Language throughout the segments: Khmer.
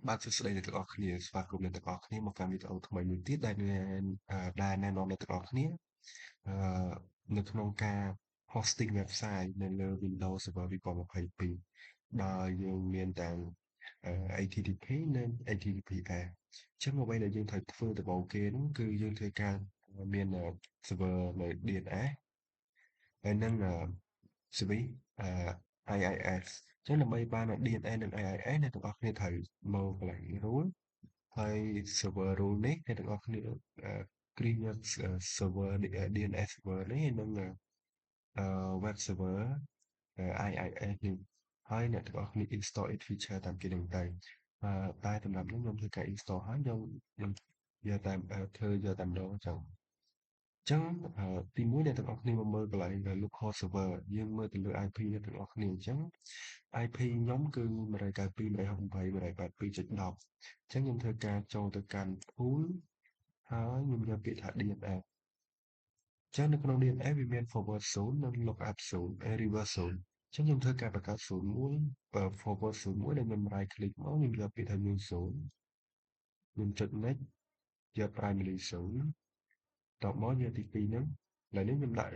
បាទសួស្តីអ្នកទាំងអស់គ្នាស្វាគមន៍អ្នកទាំងអស់គ្នាមកកាន់វីដេអូថ្មីមួយទៀតដែលណែនាំអ្នកទាំងអស់គ្នាអឺនៅក្នុងការ hosting website នៅលើ Windows Server 2022ដោយយើងមានទាំងHTTP និង HTTPS អញ្ចឹងអ្វីដែលយើងត្រូវធ្វើដំបូងគេនោះគឺយើងត្រូវការមាន server នៅ DNS ហើយនឹងserver IIS អញ្ចឹងដើម្បីបាន DNS និង IIS អ្នកទាំងអស់គ្នាត្រូវមកកន្លែង rule ហើយ server rule នេះអ្នកទាំងអស់គ្នាcreate server DNS server នេះនិងweb server IIS នេះហើយអ្នកទាំងអស់គ្នា install it feature តាមគេនឹងទៅតែសម្រាប់ខ្ញុំធ្វើការ install ហើយខ្ញុំយកតាមធ្វើយកតែម្ដងអញ្ចឹងទីមួយអ្នកទាំងអស់គ្នាមកមើលកន្លែង local server យើងមើលទៅលើ IP អ្នកទាំងអស់គ្នាអញ្ចឹង IP ខ្ញុំគឺ 192.168.182.10 អញ្ចឹងខ្ញុំធ្វើការចូលទៅកាន់ pool ហើយខ្ញុំយកពាក្យថា DNS អញ្ចឹងនៅក្នុង DNS វាមាន forward 0និង lookup 0 reverse 0អញ្ចឹងខ្ញុំធ្វើការបង្កើត0មួយ forward 0មួយដែលខ្ញុំ right click មកខ្ញុំយកពាក្យថា new 0ខ្ញុំចុច next យក primary 0តមកយកទី2ហ្នឹងឥឡូវនេះខ្ញុំដាក់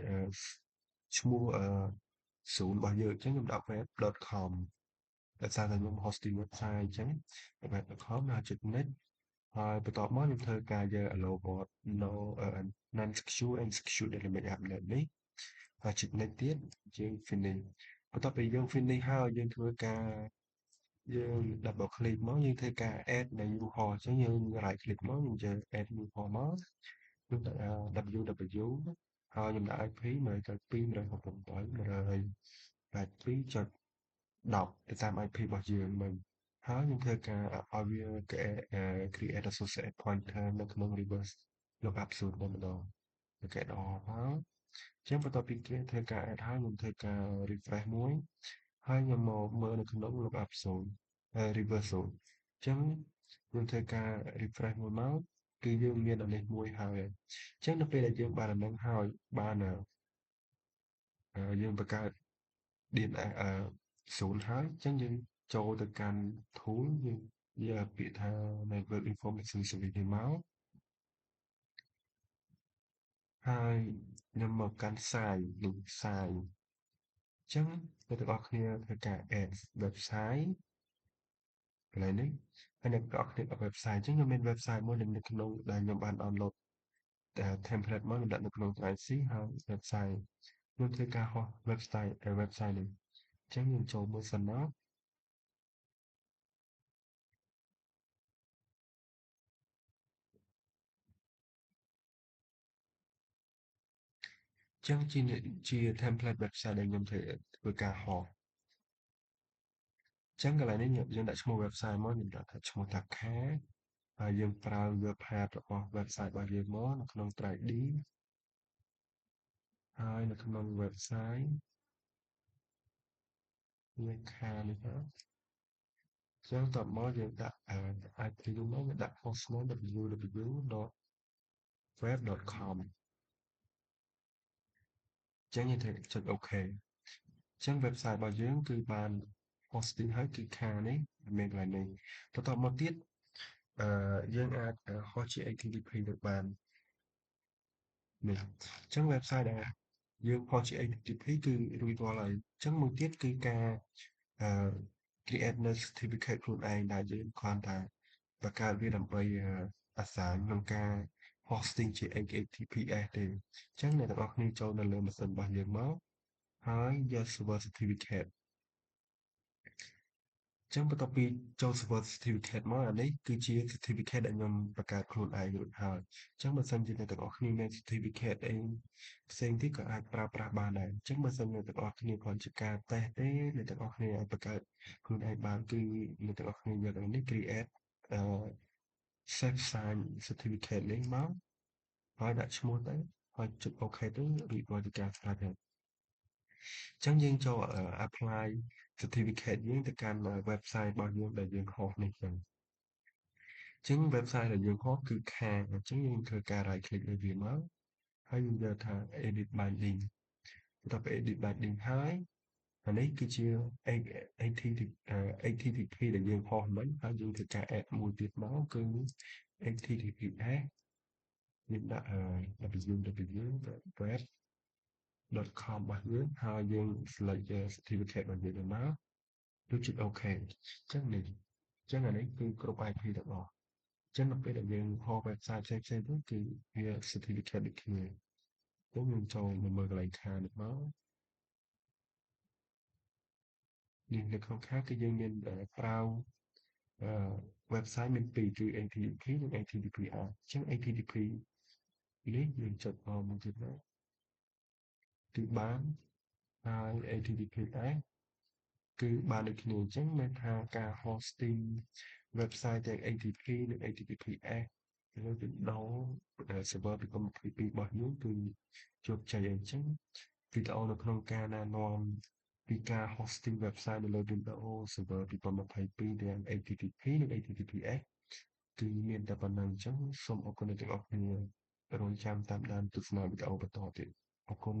ឈ្មោះ0របស់យើងអញ្ចឹងខ្ញុំដាក់ web.com ដោយសារតែខ្ញុំ hosting website អញ្ចឹង web.com ហើយចុច next ហើយបន្ទាប់មកខ្ញុំធ្វើការយក allow port no non secure and secure dynamic update នេះហើយចុច next ទៀតយើង finish បន្ទាប់ពីយើង finish ហើយយើងធ្វើការយើង double click មកយើងធ្វើការ add នៅ u-haul អញ្ចឹងយើង right click មកខ្ញុំយក add u-haul មកខ្ញុំដាក់ www ហើយខ្ញុំដាក់ IP 192.168.182.10ទៅតាម IP របស់យើងមិញហើយខ្ញុំធ្វើការឲ្យវា create associate pointer នៅក្នុង reverse lookup 0តែម្ដងគេដកមកចឹងបន្ទាប់ពីគេធ្វើការ add ហើយខ្ញុំធ្វើការ refresh មួយហើយខ្ញុំមកមើលនៅក្នុង lookup 0 reverse 0ចឹងខ្ញុំធ្វើការ refresh មួយមកគឺយើងមានអានេះមួយហើយអញ្ចឹងនៅពេលដែលយើងបានអានឹងហើយបានយើងបង្កើត DNS 0ហើយអញ្ចឹងយើងចូលទៅកាន់ tool យើងយកពាក្យថា network information service នេះមកហើយខ្ញុំមកកាន់ site នេះ site អញ្ចឹងអ្នកទាំងអស់គ្នាធ្វើការ add website កន្លែងនេះហើយអ្នកទាំងអស់គ្នាដាក់ website អញ្ចឹងខ្ញុំមាន website មួយនៅក្នុងដែលខ្ញុំបាន download template មកខ្ញុំដាក់នៅក្នុង IC ហើយ website ខ្ញុំធ្វើការហោះ website នេះអញ្ចឹងខ្ញុំចូលមើលសិនមកអញ្ចឹងជា template website ដែលខ្ញុំធ្វើការហោះអញ្ចឹងកន្លែងនេះយើងដាក់ឈ្មោះ website មកខ្ញុំដាក់ថាឈ្មោះថា Kha ហើយយើងប្រើយក path របស់ website របស់យើងមកនៅក្នុង track D ហើយនៅក្នុង website យើង Kha នេះទៅចឹងតបមកយើងដាក់IP មកយើងដាក់ hostname www.web.com ចឹងយើងត្រូវចុច OK ចឹង website របស់យើងគឺបាន hosting ហើយគឺខានេះមានកន្លែងនេះបន្តមកទៀតយើងអាចហោះជា HTTP ទៅបាននេះចឹង website ដែលយើងហោះជា HTTP គឺរួចរាល់ហើយចឹងមួយទៀតគឺការcreate នៅ certificate ខ្លួនឯងដែលយើងគ្រាន់តែបង្កើតវាដើម្បីអាសាក្នុងការ hosting ជា HTTPS ទេអញ្ចឹងអ្នកទាំងអស់គ្នាចូលនៅលើម៉ាស៊ីនរបស់យើងមកហើយយក server certificate អញ្ចឹងបន្ទាប់ពីចូល server certificate មកអានេះគឺជា certificate ដែលខ្ញុំបង្កើតខ្លួនឯងរួចហើយអញ្ចឹងបើសិនជាអ្នកទាំងអស់គ្នាមាន certificate អីផ្សេងទៀតក៏អាចប្រើប្រាស់បានដែរអញ្ចឹងបើសិនអ្នកទាំងអស់គ្នាគ្រាន់ជាការតេស្តទេអ្នកទាំងអស់គ្នាអាចបង្កើតខ្លួនឯងបានគឺអ្នកទាំងអស់គ្នាយកអានេះ create អឺ safe sign certificate នេះមកហើយដាក់ឈ្មោះទៅហើយចុច OK ទៅរួចរាល់ពីការស្រាច់ហើយអញ្ចឹងយើងចូលapply certificate យើងទៅកាន់ website របស់យើងដែលយើងហោះនេះចឹងអញ្ចឹង website ដែលយើងហោះគឺខាងអញ្ចឹងយើងធ្វើការ right click លើវាមកហើយយើងយកថា edit binding បន្ទាប់ពី edit binding ហើយ អានេះគឺជា HTTP ដែលយើងហោះមិញហើយយើងធ្វើការ add មួយទៀតមកគឺ HTTPS យើងដាក់www.web.com របស់យើងហើយយើង select certificate របស់យើងមកដូចជាអូខេអញ្ចឹងនេះអញ្ចឹងអានេះគឺគ្រប់ IP ទាំងអស់អញ្ចឹងនៅពេលដែលយើងហៅ website ផ្សេងៗទៅគឺវា certificate ដូចគ្នាអញ្ចឹងយើងចូលមកមើលកន្លែងខាងនេះមកនេះនៅក្នុងខាងគឺយើងមានប្រើ website មានពីរគឺ HTTP និង HTTPS អញ្ចឹង HTTP នេះយើងចុចមកទៀតណាគឺបានហើយ HTTPS គឺបានដូចគ្នាអញ្ចឹងមានថាការ hosting website ទាំង HTTP និង HTTPS នៅ Windows Server 2022របស់យើងគឺជោគជ័យអញ្ចឹងវីដេអូនៅក្នុងការណែនាំពីការ hosting website នៅលើ Windows Server 2022ទាំង HTTP និង HTTPS គឺមានតែប៉ុណ្្នឹងអញ្ចឹងសូមអរគុណអ្នកទាំងអស់គ្នារងចាំតាមដានទស្សនាវីដេអូបន្តទៀតអរគុណ